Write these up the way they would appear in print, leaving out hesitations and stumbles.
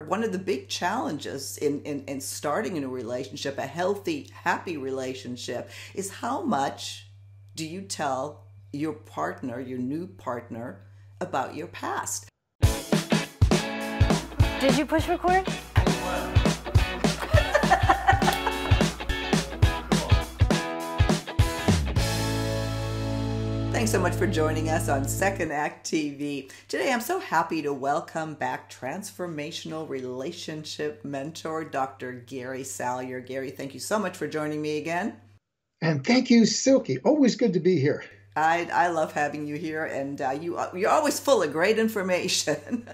One of the big challenges in starting a new relationship, a healthy, happy relationship, is how much do you tell your partner, your new partner, about your past? Did you push record? Thanks so much for joining us on Second Act TV. Today I'm so happy to welcome back transformational relationship mentor, Dr. Gary Salyer. Gary, thank you so much for joining me again. And thank you, Silky. Always good to be here. I love having you here, and you're always full of great information.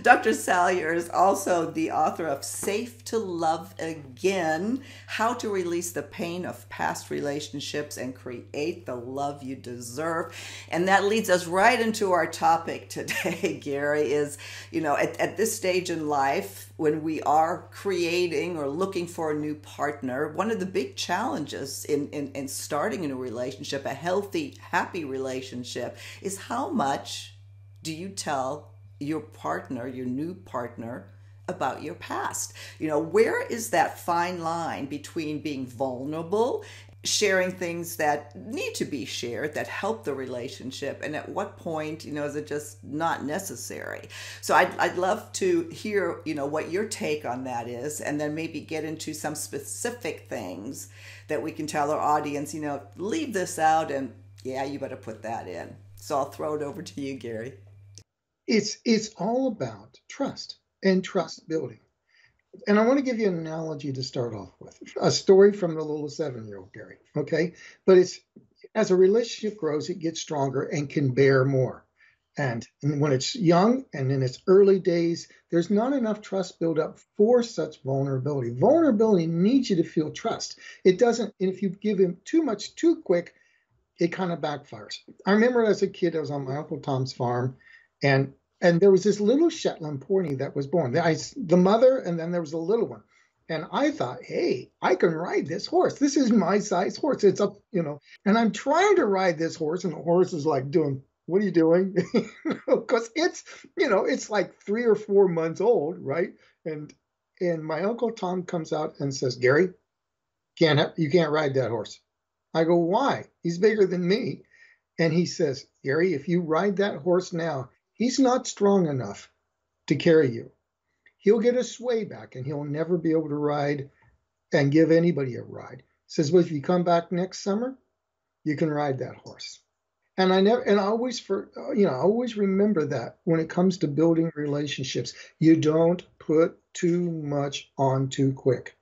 Dr. Salyer is also the author of Safe to Love Again, How to Release the Pain of Past Relationships and Create the Love You Deserve. And that leads us right into our topic today, Gary, is, at this stage in life, when we are creating or looking for a new partner, one of the big challenges in starting a new relationship, a healthy, happy relationship, is how much do you tell your partner, your new partner, about your past? Where is that fine line between being vulnerable, sharing things that need to be shared that help the relationship, and at what point is it just not necessary? So I'd love to hear what your take on that is, and then maybe get into some specific things that we can tell our audience, leave this out, and yeah, you better put that in. So I'll throw it over to you, Gary. It's all about trust and trust building. And I want to give you an analogy to start off with, a story from the little 7-year-old Gary, okay? But it's, as a relationship grows, it gets stronger and can bear more. And when it's young and in its early days, there's not enough trust built up for such vulnerability. Vulnerability needs you to feel trust. It doesn't, and if you give him too much too quick, it kind of backfires. I remember as a kid, I was on my Uncle Tom's farm, and there was this little Shetland pony that was born. The mother, and then there was a little one. And I thought, hey, I can ride this horse. This is my size horse. It's up, and I'm trying to ride this horse, and the horse is like doing, what are you doing? Because it's like 3 or 4 months old, right? And my Uncle Tom comes out and says, Gary, you can't ride that horse. I go, why? He's bigger than me. And he says, Gary, if you ride that horse now, he's not strong enough to carry you. He'll get a sway back and he'll never be able to ride and give anybody a ride. Says, well, if you come back next summer, you can ride that horse. And I always remember that when it comes to building relationships, you don't put too much on too quick.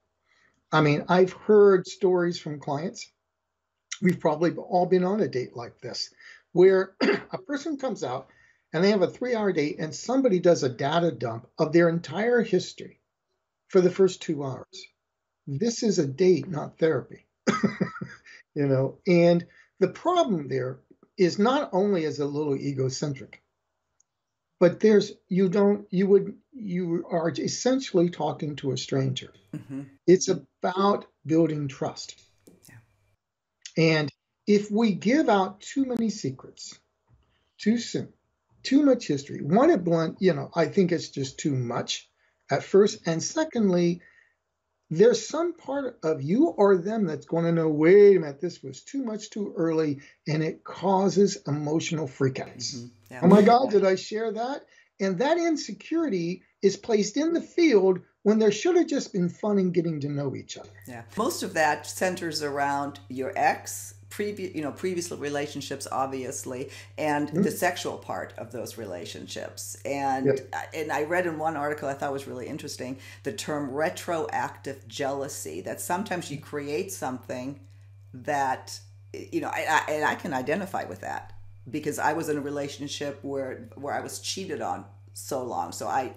I mean, I've heard stories from clients. We've probably all been on a date like this, where a person comes out and they have a 3-hour date and somebody does a data dump of their entire history for the first 2 hours. This is a date, not therapy. And the problem there is not only is a little egocentric, but you are essentially talking to a stranger. Mm-hmm. It's about building trust. And if we give out too many secrets too soon, too much history, I think it's just too much at first. And secondly, there's some part of you or them that's going to know, wait a minute, this was too much too early, and it causes emotional freakouts. Mm-hmm. Yeah. Oh my God, did I share that? And that insecurity is placed in the field when there should have just been fun in getting to know each other. Yeah, most of that centers around your ex, previous relationships, obviously, and the sexual part of those relationships. And I read in one article I thought was really interesting, the term retroactive jealousy, that sometimes you create something that, I can identify with that because I was in a relationship where I was cheated on so long. So I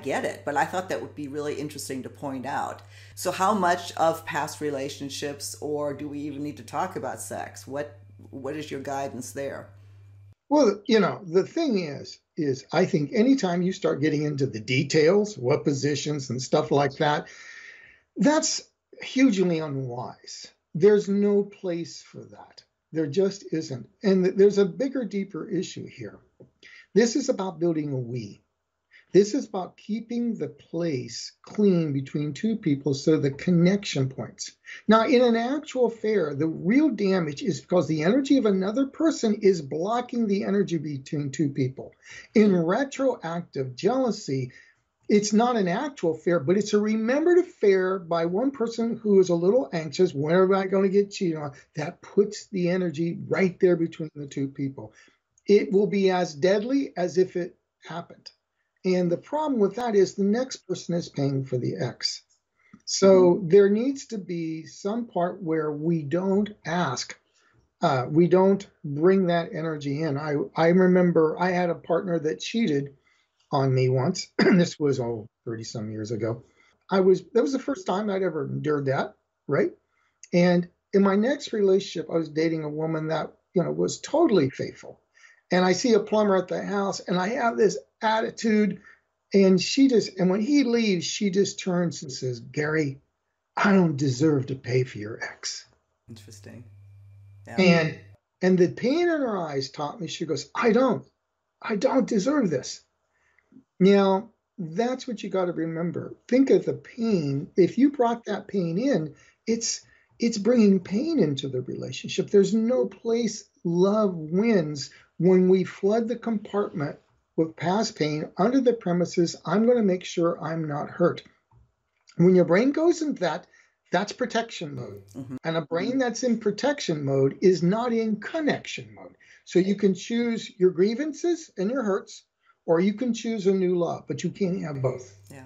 get it, but I thought that would be really interesting to point out. So how much of past relationships, or do we even need to talk about sex? What is your guidance there? Well, the thing is I think anytime you start getting into the details, what positions and stuff like that, that's hugely unwise. There's no place for that. There just isn't. And there's a bigger, deeper issue here. This is about building a we. This is about keeping the place clean between two people so the connection points. Now, in an actual affair, the real damage is because the energy of another person is blocking the energy between two people. In retroactive jealousy, it's not an actual affair, but it's a remembered affair by one person who is a little anxious. When am I going to get cheated on? That puts the energy right there between the two people. It will be as deadly as if it happened. And the problem with that is the next person is paying for the X. So there needs to be some part where we don't ask, we don't bring that energy in. I remember I had a partner that cheated on me once. This was 30 some years ago. That was the first time I'd ever endured that, right? And in my next relationship, I was dating a woman that, was totally faithful. And I see a plumber at the house and I have this attitude, and when he leaves, she just turns and says, "Gary, I don't deserve to pay for your ex." Interesting. Yeah. And the pain in her eyes taught me, she goes, I don't deserve this. Now, that's what you got to remember. Think of the pain. If you brought that pain in, it's bringing pain into the relationship. There's no place love wins when we flood the compartment with past pain under the premises, I'm going to make sure I'm not hurt. When your brain goes into that, that's protection mode. Mm-hmm. And a brain that's in protection mode is not in connection mode. So you can choose your grievances and your hurts, or you can choose a new love, but you can't have both. Yeah.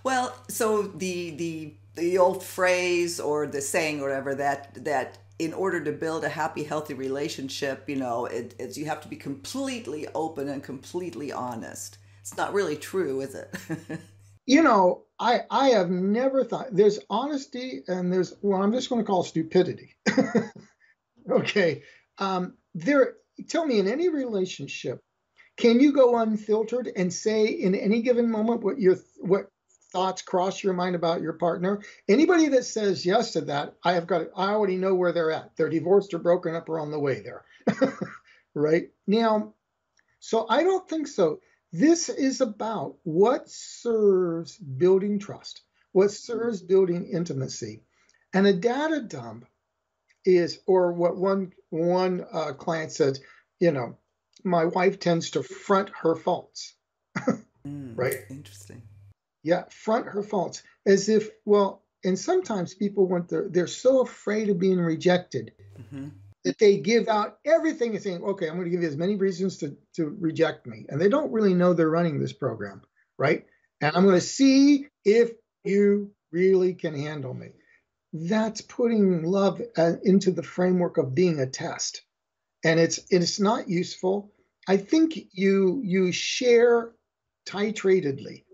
Well, so the old phrase or the saying or whatever that in order to build a happy, healthy relationship, it's you have to be completely open and completely honest. It's not really true, is it? I have never thought there's honesty and there's I'm just going to call stupidity. Okay. Tell me, in any relationship, can you go unfiltered and say in any given moment what thoughts cross your mind about your partner? Anybody that says yes to that, I already know where they're at. They're divorced or broken up or on the way there. Right? Now, so I don't think so. This is about what serves building trust, what serves building intimacy. And a data dump is, or what one client said, my wife tends to front her faults. Right? Interesting. Yeah, front her faults as if, and sometimes people they're so afraid of being rejected that they give out everything and saying, okay, I'm going to give you as many reasons to reject me. And they don't really know they're running this program, right? And I'm going to see if you really can handle me. That's putting love into the framework of being a test. And it's not useful. I think you share titratedly.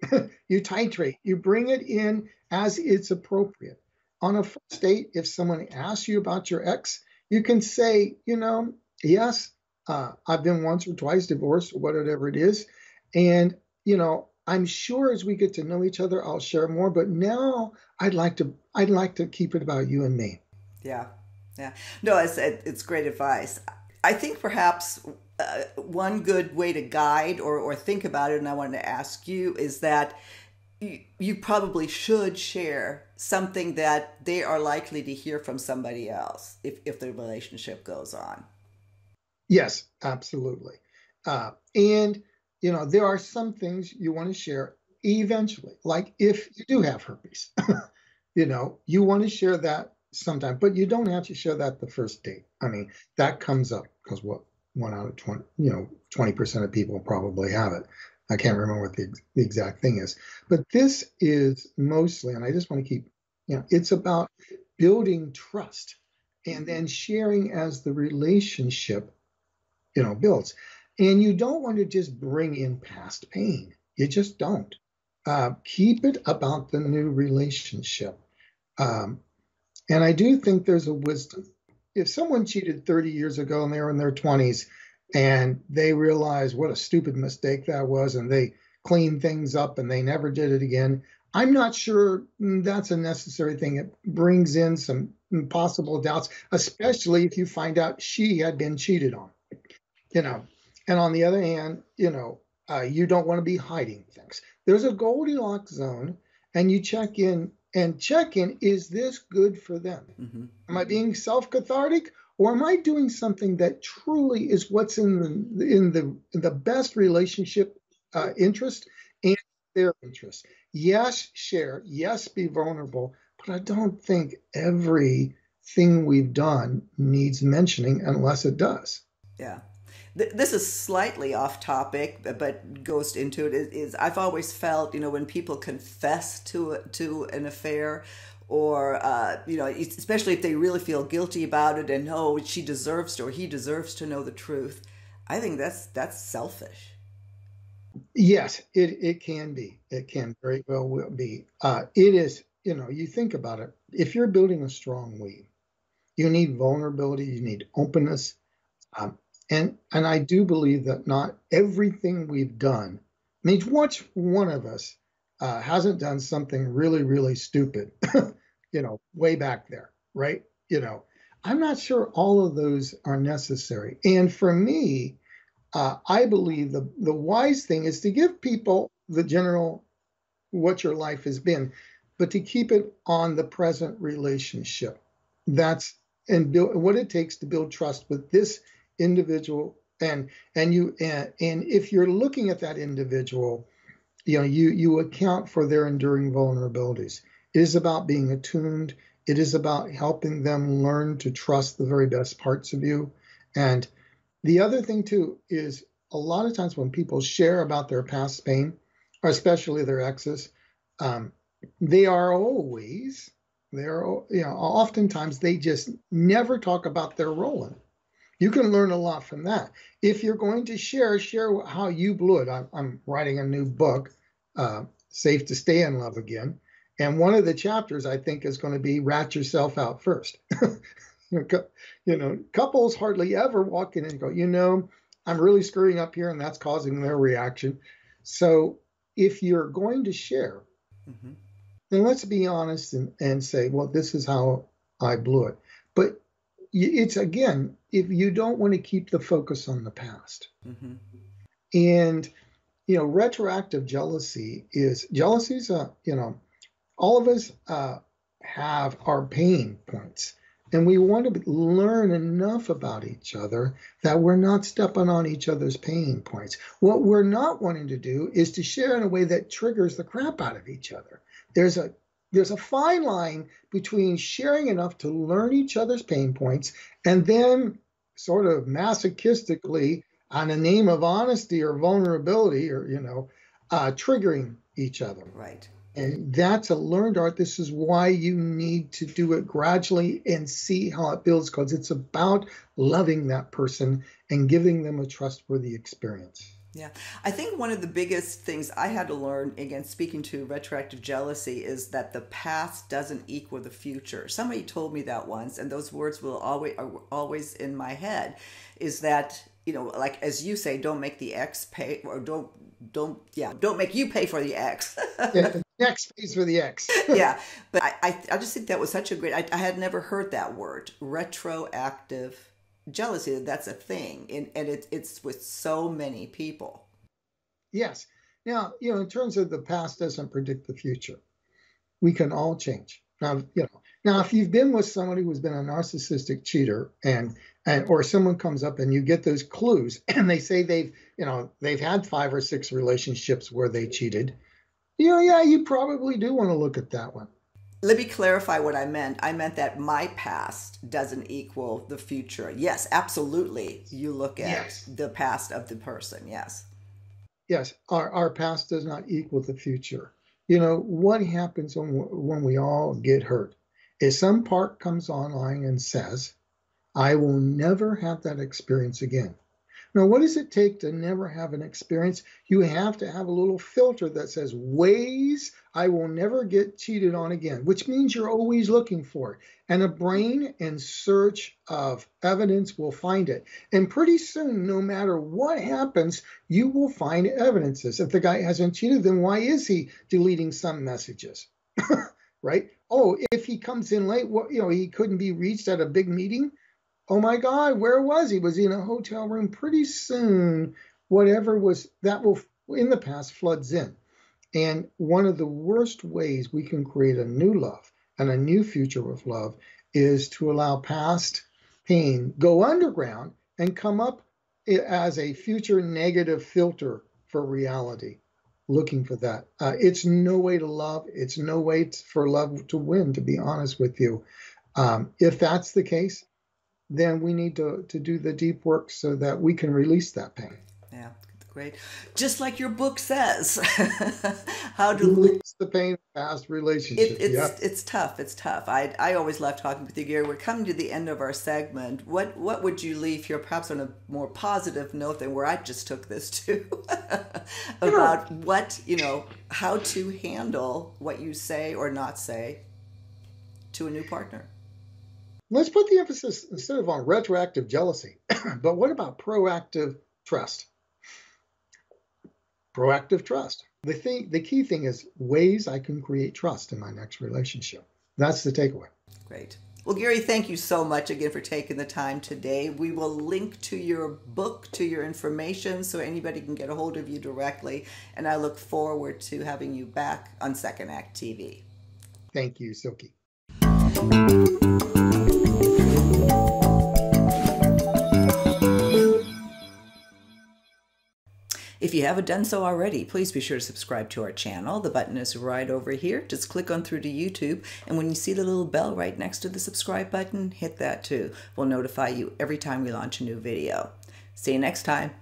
You titrate. You bring it in as it's appropriate. On a first date, if someone asks you about your ex, you can say, yes, I've been once or twice divorced, or whatever it is. And, I'm sure as we get to know each other, I'll share more. But now I'd like to keep it about you and me. Yeah. Yeah. No, it's great advice. I think perhaps one good way to guide or think about it, and I wanted to ask you, is that you probably should share something that they are likely to hear from somebody else if the relationship goes on. Yes, absolutely. And, there are some things you want to share eventually, like if you do have herpes, you want to share that sometime, but you don't have to share that the first date. I mean, that comes up because 1 out of 20, 20% of people probably have it. I can't remember what the exact thing is, but this is mostly, and I just want to keep, it's about building trust and then sharing as the relationship, builds. And you don't want to just bring in past pain. You just don't. Keep it about the new relationship. And I do think there's a wisdom. If someone cheated 30 years ago and they were in their 20s and they realize what a stupid mistake that was and they clean things up and they never did it again, I'm not sure that's a necessary thing. It brings in some possible doubts, especially if you find out she had been cheated on, And on the other hand, You don't want to be hiding things. There's a Goldilocks zone, and you check in and check in. Is this good for them? Mm-hmm. Am I being self-cathartic, or am I doing something that truly is what's in the best relationship interest and their interest? Yes, share. Yes, be vulnerable. But I don't think everything we've done needs mentioning unless it does. Yeah. This is slightly off topic, but goes into it. Is I've always felt, when people confess to an affair, or especially if they really feel guilty about it and know she deserves to or he deserves to know the truth, I think that's selfish. Yes, it can be. It can very well will be. It is, you think about it. If you're building a strong we, you need vulnerability, you need openness. Um, and I do believe that not everything we've done means which one of us hasn't done something really, really stupid, way back there, right? I'm not sure all of those are necessary. And for me, I believe the wise thing is to give people the general what your life has been, but to keep it on the present relationship. That's and build what it takes to build trust with this individual. And if you're looking at that individual, you account for their enduring vulnerabilities. It is about being attuned. It is about helping them learn to trust the very best parts of you. And the other thing too is a lot of times when people share about their past pain, or especially their exes, um, they are always they are oftentimes they just never talk about their role in it. You can learn a lot from that. If you're going to share how you blew it. I'm writing a new book, Safe to Stay in Love Again. And one of the chapters I think is going to be rat yourself out first. Couples hardly ever walk in and go, I'm really screwing up here, and that's causing their reaction. So if you're going to share, Mm-hmm. then let's be honest and say, well, this is how I blew it. But it's again, if you don't want to keep the focus on the past. Mm-hmm. And, retroactive jealousy is all of us have our pain points. And we want to learn enough about each other that we're not stepping on each other's pain points. What we're not wanting to do is to share in a way that triggers the crap out of each other. There's a fine line between sharing enough to learn each other's pain points and then sort of masochistically, on the name of honesty or vulnerability or, triggering each other. Right. And that's a learned art. This is why you need to do it gradually and see how it builds, because it's about loving that person and giving them a trustworthy experience. Yeah. I think one of the biggest things I had to learn, again, speaking to retroactive jealousy, is that the past doesn't equal the future. Somebody told me that once, and those words are always in my head, is that, like as you say, don't make the ex pay, or don't make you pay for the ex. Yeah, the next pays for the X. Yeah. But I just think that was such a great, I had never heard that word, retroactive jealousy. That's a thing, and it's with so many people. Yes. Now, in terms of the past doesn't predict the future, we can all change. Now, if you've been with somebody who's been a narcissistic cheater and or someone comes up and you get those clues and they say they've had 5 or 6 relationships where they cheated, yeah, you probably do want to look at that one. Let me clarify what I meant. I meant that my past doesn't equal the future. Yes, absolutely. You look at Yes. the past of the person. Yes. Yes, our past does not equal the future. What happens when we all get hurt is some part comes online and says, I will never have that experience again. Now, what does it take to never have an experience? You have to have a little filter that says ways I will never get cheated on again, which means you're always looking for it. And a brain in search of evidence will find it. And pretty soon, no matter what happens, you will find evidences. If the guy hasn't cheated, then why is he deleting some messages? Right? Oh, if he comes in late, he couldn't be reached at a big meeting. Oh my God, where was he? Was he in a hotel room? Pretty soon, whatever was that will in the past floods in. And one of the worst ways we can create a new love and a new future with love is to allow past pain go underground and come up as a future negative filter for reality, looking for that. It's no way to love. It's no way for love to win, to be honest with you. If that's the case, then we need to do the deep work so that we can release that pain. Yeah, great. Just like your book says, how to release the pain of past relationships. It's tough. It's tough. I always love talking with you, Gary. We're coming to the end of our segment. What would you leave here, perhaps on a more positive note than where I just took this to, about what, how to handle what you say or not say to a new partner? Let's put the emphasis instead of on retroactive jealousy, but what about proactive trust? Proactive trust. The key thing is ways I can create trust in my next relationship. That's the takeaway. Great. Well, Gary, thank you so much again for taking the time today. We will link to your book, to your information, so anybody can get a hold of you directly. And I look forward to having you back on Second Act TV. Thank you, Silky. If you haven't done so already, please be sure to subscribe to our channel. The button is right over here. Just click on through to YouTube, and when you see the little bell right next to the subscribe button, hit that too. We'll notify you every time we launch a new video. See you next time.